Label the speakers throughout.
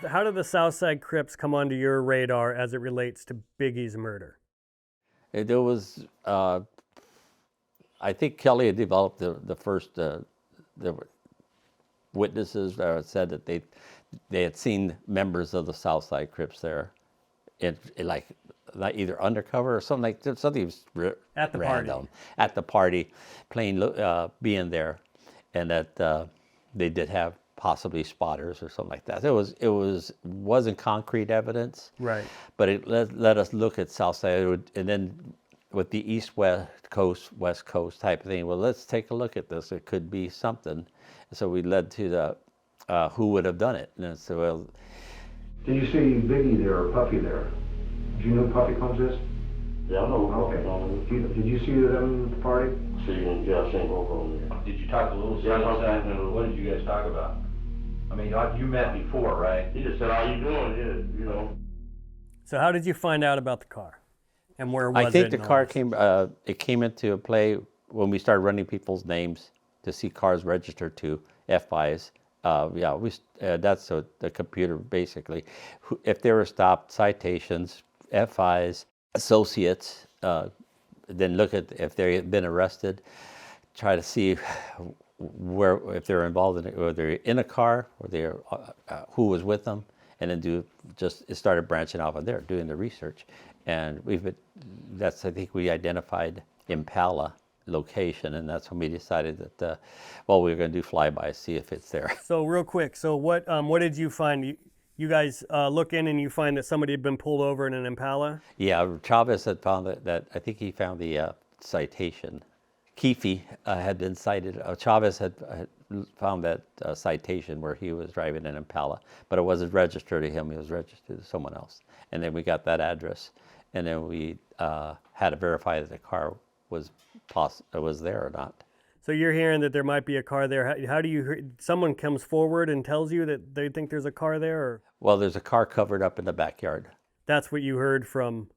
Speaker 1: how did the Southside Crips come onto your radar as it relates to Biggie's murder?
Speaker 2: There was, I think Kelly had developed the first, the witnesses said that they had seen members of the Southside Crips there, in like either undercover or something was
Speaker 1: At the
Speaker 2: random
Speaker 1: party.
Speaker 2: at the party, being there, and that they did have possibly spotters or something like that. It wasn't concrete evidence,
Speaker 1: Right.
Speaker 2: but it let us look at Southside, and then with the East-West Coast, West Coast type of thing. Well, let's take a look at this. It could be something. So we led to the who would have done it. And so, well,
Speaker 3: did you see Biggie there or Puffy there? Do you know who Puffy Combs is?
Speaker 4: Yeah, I know.
Speaker 3: Okay. Did you see them at the party?
Speaker 4: I seen both of them there.
Speaker 5: Did you talk to Little Southside? What did you guys talk about? I mean, you met before, right?
Speaker 4: He just said, "How you doing?" Yeah, you know.
Speaker 1: So how did you find out about the car? And where was it?
Speaker 2: I think the car came into play when we started running people's names to see cars registered to FIs. That's the computer basically. If they were stopped, citations, FIs, associates, then look at if they had been arrested, try to see if they're involved in it, or they're in a car, or they're who was with them, and then it started branching off of there, doing the research, and I think we identified Impala location, and that's when we decided that we were going to do flybys, see if it's there.
Speaker 1: So real quick, so what did you find? You guys look in and you find that somebody had been pulled over in an Impala?
Speaker 2: Yeah, Chavez had found that I think he found the citation. Keffe had been cited. Chavez had found that citation where he was driving an Impala, but it wasn't registered to him. It was registered to someone else. And then we got that address, and then we had to verify that the car was there or not.
Speaker 1: So you're hearing that there might be a car there. How do you hear? Someone comes forward and tells you that they think there's a car there? Or?
Speaker 2: Well, there's a car covered up in the backyard.
Speaker 1: That's what you heard from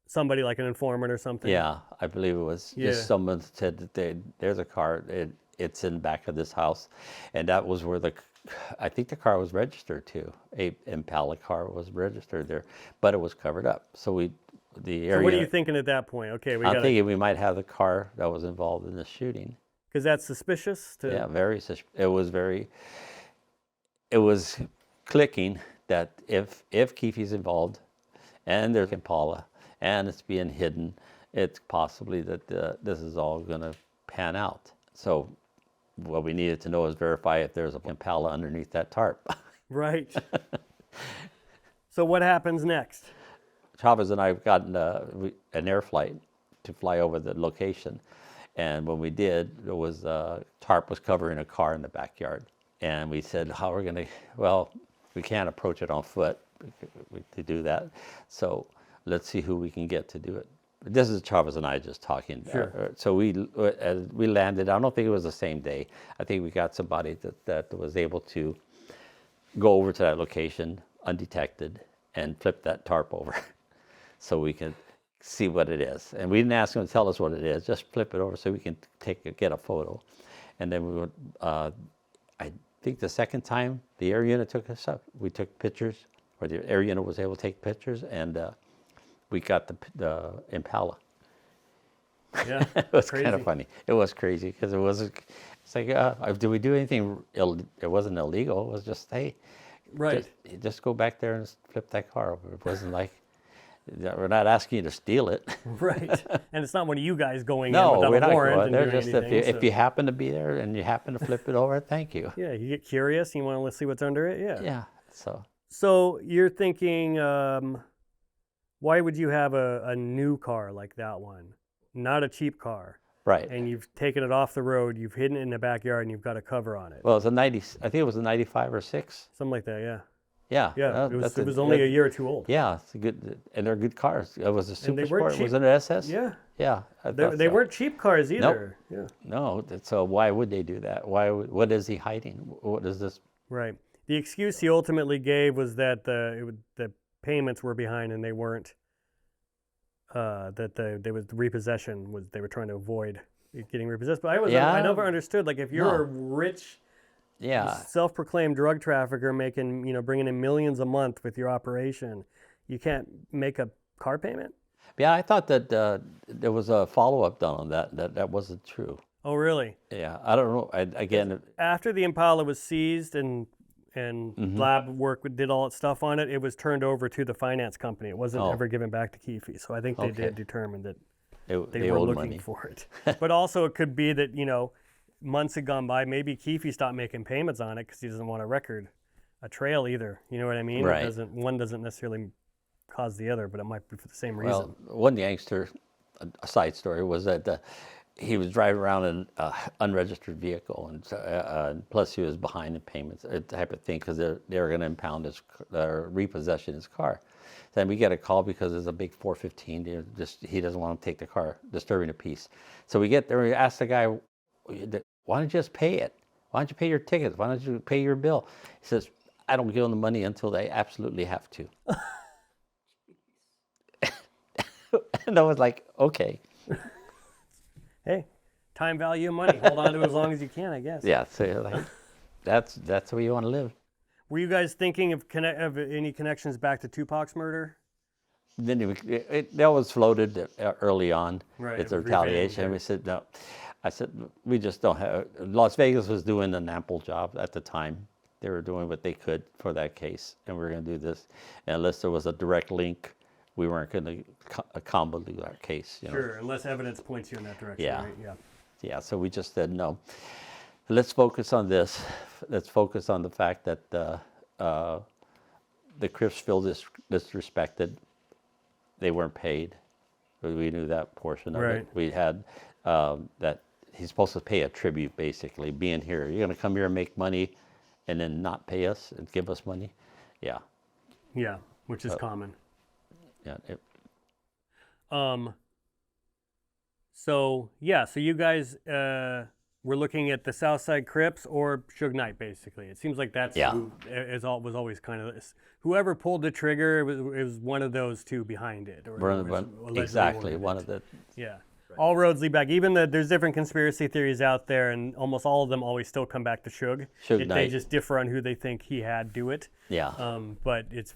Speaker 1: somebody, like an informant or something?
Speaker 2: Yeah, I believe it was.
Speaker 1: Yeah.
Speaker 2: Just someone said that there's a car, it's in the back of this house. And that was where I think the car was registered to. A Impala car was registered there, but it was covered up. So
Speaker 1: So what are you thinking at that point? Okay,
Speaker 2: I'm thinking we might have the car that was involved in the shooting.
Speaker 1: Because that's suspicious?
Speaker 2: Yeah, very suspicious. It was clicking that if Keffe's involved, and there's Impala, and it's being hidden, it's possibly that this is all going to pan out. So what we needed to know is verify if there's an Impala underneath that tarp.
Speaker 1: Right. So what happens next?
Speaker 2: Chavez and I have gotten an air flight to fly over the location. And when we did, there was tarp was covering a car in the backyard. And we said, how are we going to, we can't approach it on foot to do that. So let's see who we can get to do it. This is Chavez and I just talking.
Speaker 1: Sure.
Speaker 2: So we landed. I don't think it was the same day. I think we got somebody that was able to go over to that location undetected and flip that tarp over so we can see what it is. And we didn't ask them to tell us what it is, just flip it over so we can get a photo. And then we went, I think the second time the air unit took us up, we took pictures, or the air unit was able to take pictures, and we got the Impala.
Speaker 1: Yeah,
Speaker 2: It was
Speaker 1: crazy.
Speaker 2: kind of funny. It was crazy because it's like, did we do anything? It wasn't illegal. It was just, hey,
Speaker 1: right.
Speaker 2: just go back there and flip that car over. It wasn't like, we're not asking you to steal it.
Speaker 1: Right. And it's not one of you guys going
Speaker 2: No,
Speaker 1: in without
Speaker 2: we're
Speaker 1: a
Speaker 2: not
Speaker 1: warrant
Speaker 2: going.
Speaker 1: and
Speaker 2: They're
Speaker 1: doing
Speaker 2: just
Speaker 1: anything.
Speaker 2: if you happen to be there and you happen to flip it over, thank you.
Speaker 1: Yeah, you get curious, you want to see what's under it, yeah.
Speaker 2: Yeah.
Speaker 1: So you're thinking, why would you have a new car like that one? Not a cheap car.
Speaker 2: Right.
Speaker 1: And you've taken it off the road, you've hidden it in the backyard, and you've got a cover on it.
Speaker 2: Well, it's I think it was a 95 or 6.
Speaker 1: Something like that, yeah.
Speaker 2: Yeah.
Speaker 1: Yeah, it was only a year or two old.
Speaker 2: Yeah, it's good, and they're good cars. It was a Super
Speaker 1: they weren't
Speaker 2: Sport.
Speaker 1: cheap.
Speaker 2: Was it an SS?
Speaker 1: Yeah.
Speaker 2: Yeah.
Speaker 1: They weren't cheap cars either.
Speaker 2: Nope.
Speaker 1: Yeah.
Speaker 2: No, so why would they do that? What is he hiding? What is this?
Speaker 1: Right. The excuse he ultimately gave was that the payments were behind and they weren't. Repossession was they were trying to avoid getting repossessed. But I never understood, like, if you're a rich
Speaker 2: Yeah.
Speaker 1: Self-proclaimed drug trafficker making, bringing in millions a month with your operation. You can't make a car payment?
Speaker 2: Yeah, I thought that there was a follow-up done on that wasn't true.
Speaker 1: Oh, really?
Speaker 2: Yeah, I don't know. Again,
Speaker 1: After the Impala was seized and
Speaker 2: Mm-hmm.
Speaker 1: lab work did all its stuff on it, it was turned over to the finance company. It wasn't
Speaker 2: Oh.
Speaker 1: ever given back to Keffe. So I think they
Speaker 2: Okay.
Speaker 1: did determine that they
Speaker 2: they
Speaker 1: were
Speaker 2: owed
Speaker 1: looking
Speaker 2: money.
Speaker 1: for it. But also it could be that, months had gone by. Maybe Keffe stopped making payments on it because he doesn't want a trail either. You know what I mean?
Speaker 2: Right.
Speaker 1: One doesn't necessarily cause the other, but it might be for the same
Speaker 2: Well,
Speaker 1: reason.
Speaker 2: one gangster, a side story, was that he was driving around in an unregistered vehicle, and plus he was behind in payments, type of thing, because they were going to impound repossession his car. Then we get a call because there's a big 415. He doesn't want to take the car, disturbing the peace. So we get there, we ask the guy, why don't you just pay it? Why don't you pay your tickets? Why don't you pay your bill? He says, I don't give them the money until they absolutely have to. And I was like, okay.
Speaker 1: Hey, time value of money. Hold on to it as long as you can, I guess.
Speaker 2: Yeah, so you're like, that's the way you want to live.
Speaker 1: Were you guys thinking of any connections back to Tupac's murder?
Speaker 2: Then that was floated early on.
Speaker 1: Right,
Speaker 2: It's a
Speaker 1: it was
Speaker 2: retaliation.
Speaker 1: revamped,
Speaker 2: We said no. I said we just don't have. Las Vegas was doing an ample job at the time. They were doing what they could for that case, and we were going to do this. And unless there was a direct link, we weren't going to convolute our case.
Speaker 1: Sure, unless evidence points you in that direction.
Speaker 2: Yeah.
Speaker 1: Right? Yeah.
Speaker 2: Yeah. So we just said no. Let's focus on this. Let's focus on the fact that the Crips feel disrespected. They weren't paid. We knew that portion of
Speaker 1: Right.
Speaker 2: it. We had that he's supposed to pay a tribute, basically, being here. You're going to come here and make money and then not pay us and give us money? Yeah.
Speaker 1: Yeah, which is common.
Speaker 2: Yeah.
Speaker 1: So you guys were looking at the Southside Crips or Suge Knight, basically. It seems like that's
Speaker 2: Yeah.
Speaker 1: who was always kind of this. Whoever pulled the trigger, it was one of those two behind it. Or
Speaker 2: Exactly. One of the.
Speaker 1: Yeah. All roads lead back. Even there's different conspiracy theories out there, and almost all of them always still come back to Suge.
Speaker 2: Suge
Speaker 1: They
Speaker 2: Knight.
Speaker 1: just differ on who they think he had do it.
Speaker 2: Yeah.
Speaker 1: But it's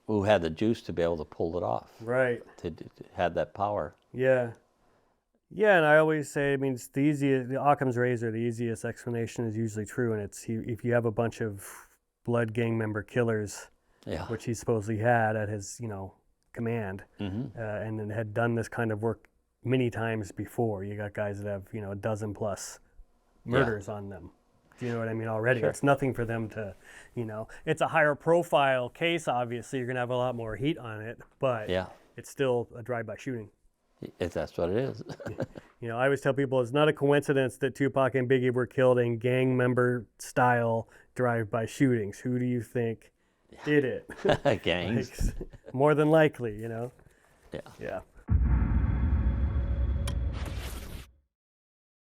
Speaker 2: Who had the juice to be able to pull it off?
Speaker 1: right.
Speaker 2: To had that power.
Speaker 1: Yeah. Yeah, and I always say, I mean, it's the Occam's razor, the easiest explanation is usually true, and it's if you have a bunch of blood gang member killers,
Speaker 2: Yeah.
Speaker 1: which he supposedly had at his, command,
Speaker 2: Mm-hmm.
Speaker 1: and then had done this kind of work many times before. You got guys that have, a dozen plus murders on them. Do you know what I mean already?
Speaker 2: Sure.
Speaker 1: It's nothing for them to, it's a higher profile case, obviously. You're going to have a lot more heat on it, but
Speaker 2: Yeah.
Speaker 1: it's still a drive-by shooting.
Speaker 2: That's what it is.
Speaker 1: I always tell people it's not a coincidence that Tupac and Biggie were killed in gang member style drive-by shootings. Who do you think did it?
Speaker 2: Gangs.
Speaker 1: More than likely,
Speaker 2: Yeah.
Speaker 1: Yeah.